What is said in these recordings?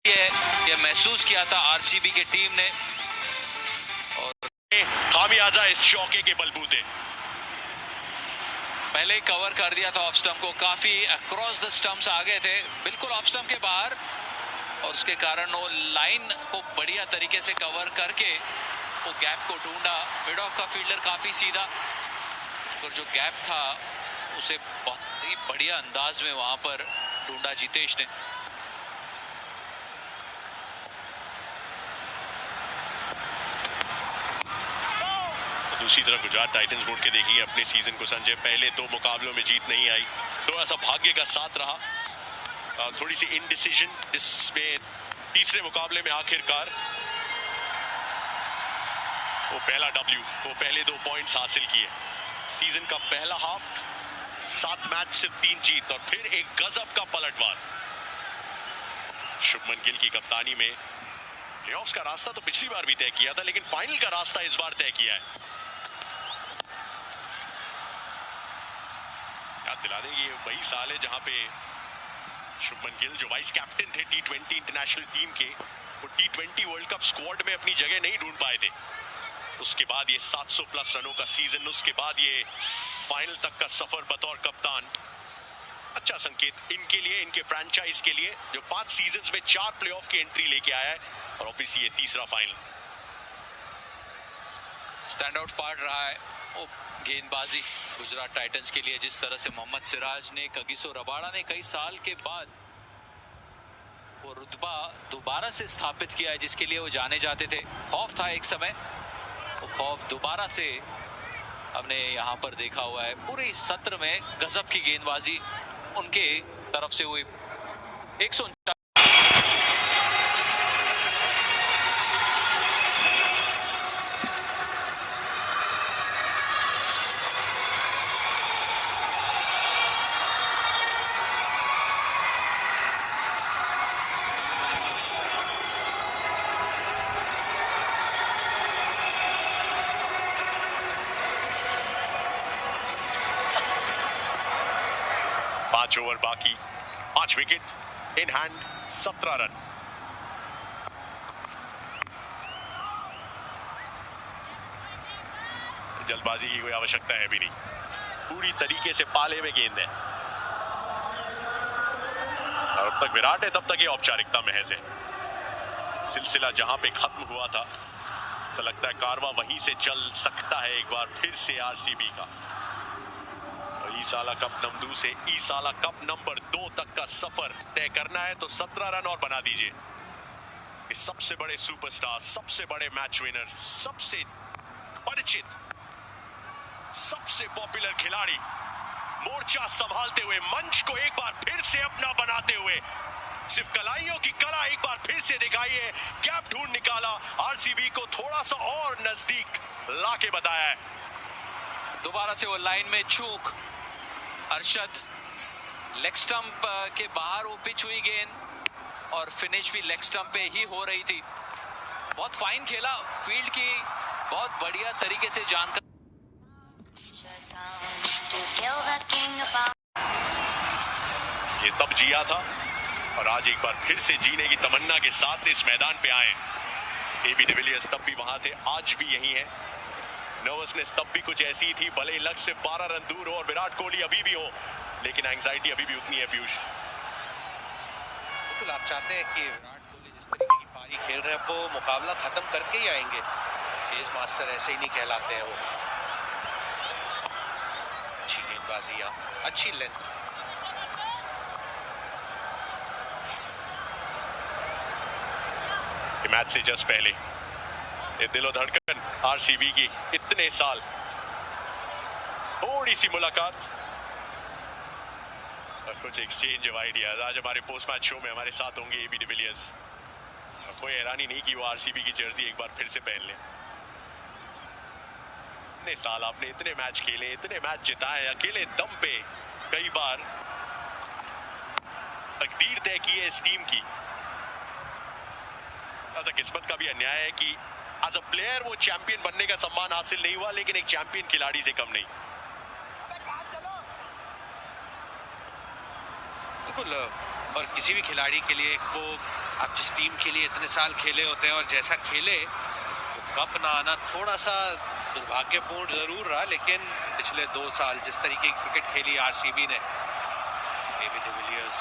ये महसूस किया था आरसीबी की टीम ने और खामियाजा इस चौके के बलबूते पहले ही कवर कर दिया था ऑफ स्टंप को, काफी अक्रॉस द स्टंप्स आ गए थे, बिल्कुल ऑफ स्टंप के बाहर, और उसके कारण वो लाइन को बढ़िया तरीके से कवर करके वो गैप को ढूंढा। मिड ऑफ का फील्डर काफी सीधा, और जो गैप था उसे बहुत ही बढ़िया अंदाज में वहां पर ढूंढा जितेश ने। दूसरी तरफ गुजरात टाइटंस बोर्ड के देखिए अपने सीजन को संजय, पहले 2 मुकाबलों में जीत नहीं आई, थोड़ा सा भाग्य का साथ रहा, थोड़ी सी इनडिसीजन, जिसमें तीसरे मुकाबले में आखिरकार वो पहला डब्ल्यू, वो पहले 2 पॉइंट्स हासिल किए। सीजन का पहला हाफ 7 मैच से 3 जीत और फिर एक गजब का पलटवार। शुभमन गिल की कप्तानी में प्लेऑफ्स का रास्ता तो पिछली बार भी तय किया था, लेकिन फाइनल का रास्ता इस बार तय किया है। याद दिला दें, ये वही साल है जहां पे शुभमन गिल जो वाइस कैप्टन थे T20 इंटरनेशनल टीम के, वो T20 वर्ल्ड कप स्क्वाड में अपनी जगह नहीं ढूंढ पाए थे। उसके बाद ये 700 प्लस रनों का सीजन, उसके बाद ये फाइनल तक का सफर बतौर कप्तान, अच्छा संकेत इनके लिए, इनके फ्रेंचाइज के लिए, जो 5 सीजन्स में 4 प्लेऑफ की एंट्री लेके आया है, और ऑब्वियसली ये तीसरा फाइनल। स्टैंड आउट पार्ट रहा है वो गेंदबाजी गुजरात टाइटंस के लिए, जिस तरह से मोहम्मद सिराज ने, कगिसो रबाड़ा ने कई साल के बाद वो रुतबा दोबारा से स्थापित किया है जिसके लिए वो जाने जाते थे। खौफ था एक समय, वो खौफ दोबारा से हमने यहाँ पर देखा हुआ है। पूरे सत्र में गजब की गेंदबाजी उनके तरफ से हुई। 149 5 ओवर बाकी, 5 विकेट इन हैंड, 17 रन। जल्दबाजी की कोई आवश्यकता है भी नहीं, पूरी तरीके से पाले में गेंद है, और अब तक विराट है, तब तक ये औपचारिकता महज है। सिलसिला जहां पे खत्म हुआ था, ऐसा लगता है कारवां वहीं से चल सकता है एक बार फिर से आरसीबी का। ईसाला कप नंबर 2 से ईसाला कप नंबर 2 तक का सफर तय करना है तो 17 रन और बना दीजिए। इस सबसे बड़े सुपरस्टार, सबसे बड़े मैच विनर, सबसे परिचित, सबसे पॉपुलर खिलाड़ी मोर्चा संभालते हुए, मंच को एक बार फिर से अपना बनाते हुए, सिर्फ कलाइयों की कला एक बार फिर से दिखाइए, गैप ढूंढ निकाला, आरसीबी को थोड़ा सा और नजदीक लाके बताया है। दोबारा से वो लाइन में चूक, अरशद लेग स्टंप के बाहर वो पिच हुई गेंद, और फिनिश भी लेग स्टंप पे ही हो रही थी। बहुत फाइन खेला, फील्ड की बहुत बढ़िया तरीके से जानकर। ये तब जिया था और आज एक बार फिर से जीने की तमन्ना के साथ इस मैदान पे आए। एबी डिविलियर्स तब भी वहां थे, आज भी यही है। नर्वसनेस तब भी कुछ ऐसी थी, भले ही लक्ष्य से 12 रन दूर हो और विराट कोहली अभी भी हो, लेकिन एंजाइटी अभी भी उतनी है। पीयूष, बिल्कुल आप चाहते हैं कि विराट कोहली जिस तरीके की पारी खेल रहे हैं वो मुकाबला खत्म करके ही आएंगे। चेज मास्टर ऐसे ही नहीं कहलाते हैं वो। अच्छी गेंदबाजी, अच्छी लेंथ। मैच से जस्ट पहले ये दिलो धड़कन आरसीबी की, इतने साल, थोड़ी सी मुलाकात और कुछ एक्सचेंज ऑफ आइडियाज। आज हमारे पोस्ट मैच शो में हमारे साथ होंगे एबी डिविलियर्स। कोई हैरानी नहीं कि वो आरसीबी की जर्सी एक बार फिर से पहन लें। इतने साल आपने इतने मैच खेले, इतने मैच जिताए, अकेले दम पे कई बार तकदीर तय की है इस टीम की। ऐसा किस्मत का भी अन्याय है कि एज अ प्लेयर वो चैंपियन बनने का सम्मान हासिल नहीं हुआ, लेकिन एक चैंपियन खिलाड़ी से कम नहीं। बिल्कुल और किसी भी खिलाड़ी के लिए वो आप जिस टीम के लिए इतने साल खेले होते हैं और जैसा खेले वो कप ना आना थोड़ा सा दुर्भाग्यपूर्ण जरूर रहा, लेकिन पिछले 2 साल जिस तरीके की क्रिकेट खेली आरसीबी ने, डेविड डिविलियर्स,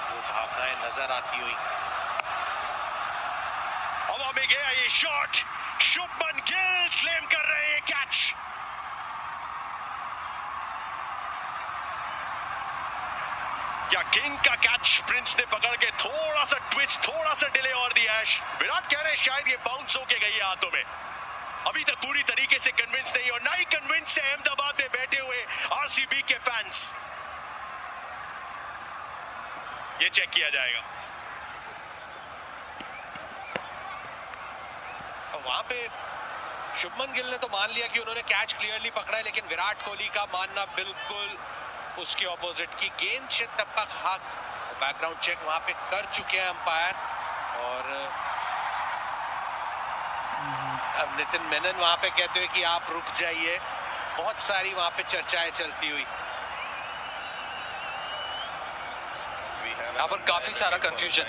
वो भावनाएं नजर आती हुई। हवा में गया ये शॉट, शुभमन गिल क्लेम कर रहे हैं कैच। क्या किंग का कैच प्रिंस ने पकड़ के थोड़ा सा ट्विस्ट, थोड़ा सा डिले और दिया है। विराट कह रहे हैं शायद ये बाउंस होके गई है हाथों में, अभी तक पूरी तरीके से कन्विंस नहीं, और ना ही कन्विंस है अहमदाबाद में बैठे हुए आरसीबी के फैंस। ये चेक किया जाएगा। वहां पे शुभमन गिल ने तो मान लिया कि उन्होंने कैच क्लियरली पकड़ा है, लेकिन विराट कोहली का मानना बिल्कुल उसके ऑपोजिट की गेंद से टप्पा हाथ। बैकग्राउंड चेक वहां पे कर चुके हैं अंपायर, और अब नितिन मेनन वहां पे कहते हुए कि आप रुक जाइए। बहुत सारी वहां पे चर्चाएं चलती हुई। यहाँ पर काफी सारा कंफ्यूजन।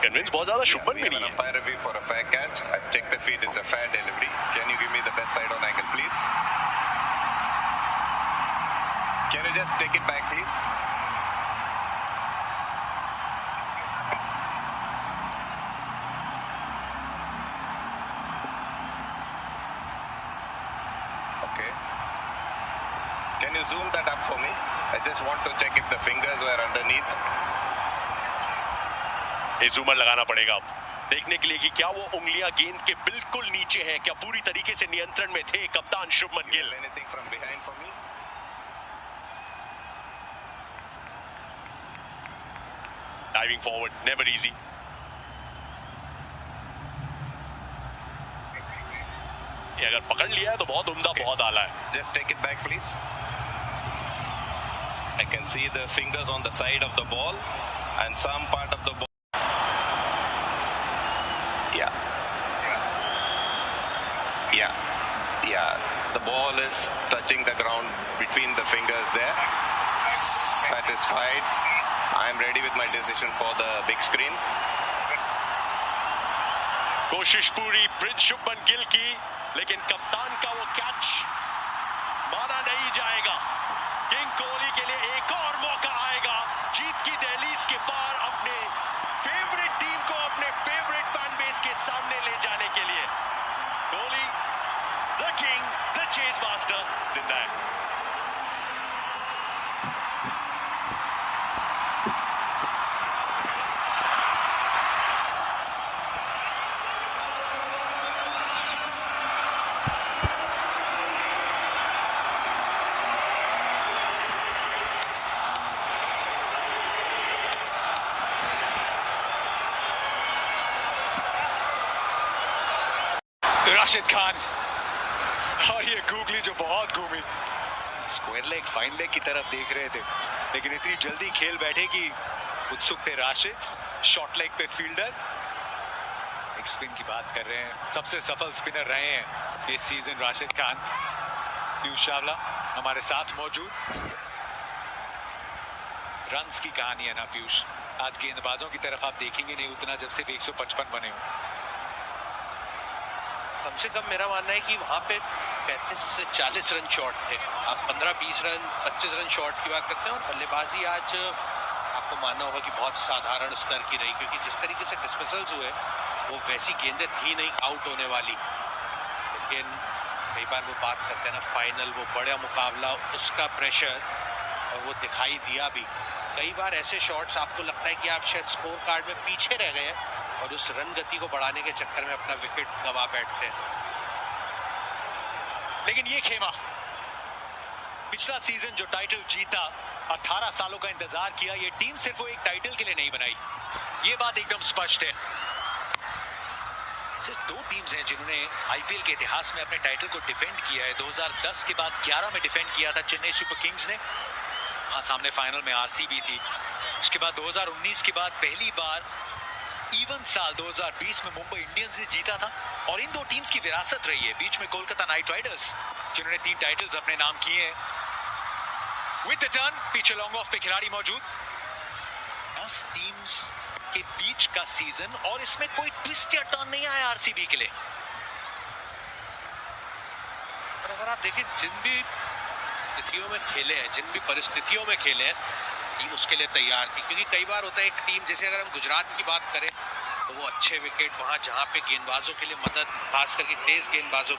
कन्विंस बहुत ज्यादा शुभमन भी नहीं है। Umpire review for a fair catch. I've checked the feed. It's a fair delivery. Can you give me the best side on angle, please? Can you just take it back, please? Okay. Can you zoom that up for me? I just want to check if the fingers were underneath. ये जूमर लगाना पड़ेगा अब, देखने के लिए कि क्या वो उंगलियां गेंद के बिल्कुल नीचे हैं, क्या पूरी तरीके से नियंत्रण में थे कप्तान Shubman Gill. Anything from behind for me? Diving forward, never easy. ये अगर पकड़ लिया है तो बहुत उम्दा, बहुत आला है। Just take it back, please. I can see the fingers on the side of the ball and some part of the ball. Yeah. The ball is touching the ground between the fingers there. Satisfied. I am ready with my decision for the big screen. कोशिश पूरी Prince Shubman Gill की, लेकिन कप्तान का वो catch माना नहीं जाएगा। किंग कोहली के लिए एक और मौका आएगा जीत की दहलीज के पार अपने फेवरेट टीम को अपने फेवरेट फैन बेस के सामने ले जाने के लिए। Kohli the king, the chase master जिंदा है। राशिद खान, और ये गूगली जो बहुत घूमी, स्क्वायर लेग फाइन लेग की तरफ देख रहे थे, लेकिन इतनी जल्दी खेल बैठे कि उत्सुक थे राशिद। शॉर्ट लेग पे फील्डर, एक स्पिन की बात कर रहे हैं, सबसे सफल स्पिनर रहे हैं इस सीजन राशिद खान। पीयूष चावला हमारे साथ मौजूद। रन्स की कहानी है ना पीयूष, आज गेंदबाजों की तरफ आप देखेंगे नहीं उतना जब सिर्फ 155 बने हो। कम से कम मेरा मानना है कि वहां पे 35 से 40 रन शॉट थे। आप 15-20 रन 25 रन शॉट की बात करते हैं, और बल्लेबाजी आज आपको मानना होगा कि बहुत साधारण स्तर की रही, क्योंकि जिस तरीके से डिसमिसल्स हुए वो वैसी गेंदें थी नहीं आउट होने वाली। लेकिन कई बार वो बात करते हैं ना, फाइनल वो बड़ा मुकाबला, उसका प्रेशर, और वो दिखाई दिया भी। कई बार ऐसे शॉट्स आपको लगता है कि आप शायद स्कोर कार्ड में पीछे रह गए हैं और उस रन गति को बढ़ाने के चक्कर में अपना विकेट गंवा बैठते हैं। लेकिन ये खेमा, पिछला सीजन जो टाइटल जीता, 18 सालों का इंतजार किया, ये टीम सिर्फ वो एक टाइटल के लिए नहीं बनाई, ये बात एकदम स्पष्ट है। सिर्फ 2 टीम्स हैं जिन्होंने आईपीएल के इतिहास में अपने टाइटल को डिफेंड किया है। 2010 के बाद 11 में डिफेंड किया था चेन्नई सुपर किंग्स ने, वहां सामने फाइनल में आरसीबी थी। उसके बाद 2019 के बाद पहली बार इवन साल 2020 में मुंबई इंडियंस ने जीता था और इन दो टीम्स की विरासत रही है। बीच में कोलकाता नाइट राइडर्स जिन्होंने 3 टाइटल्स अपने नाम किए हैं। विद द टर्न पीछे लॉन्ग ऑफ पे खिलाड़ी मौजूद। 10 टीम्स के बीच का सीजन और इसमें कोई ट्विस्ट या टर्न नहीं आया आरसीबी के लिए। और अगर आप देखें जिन भी स्थितियों में खेले हैं, जिन भी परिस्थितियों में खेले हैं, टीम उसके लिए तैयार थी। क्योंकि कई बार होता है एक टीम, जैसे अगर हम गुजरात की बात करें तो वो अच्छे विकेट वहां जहां पे गेंदबाजों के लिए मदद, खास करके तेज गेंदबाजों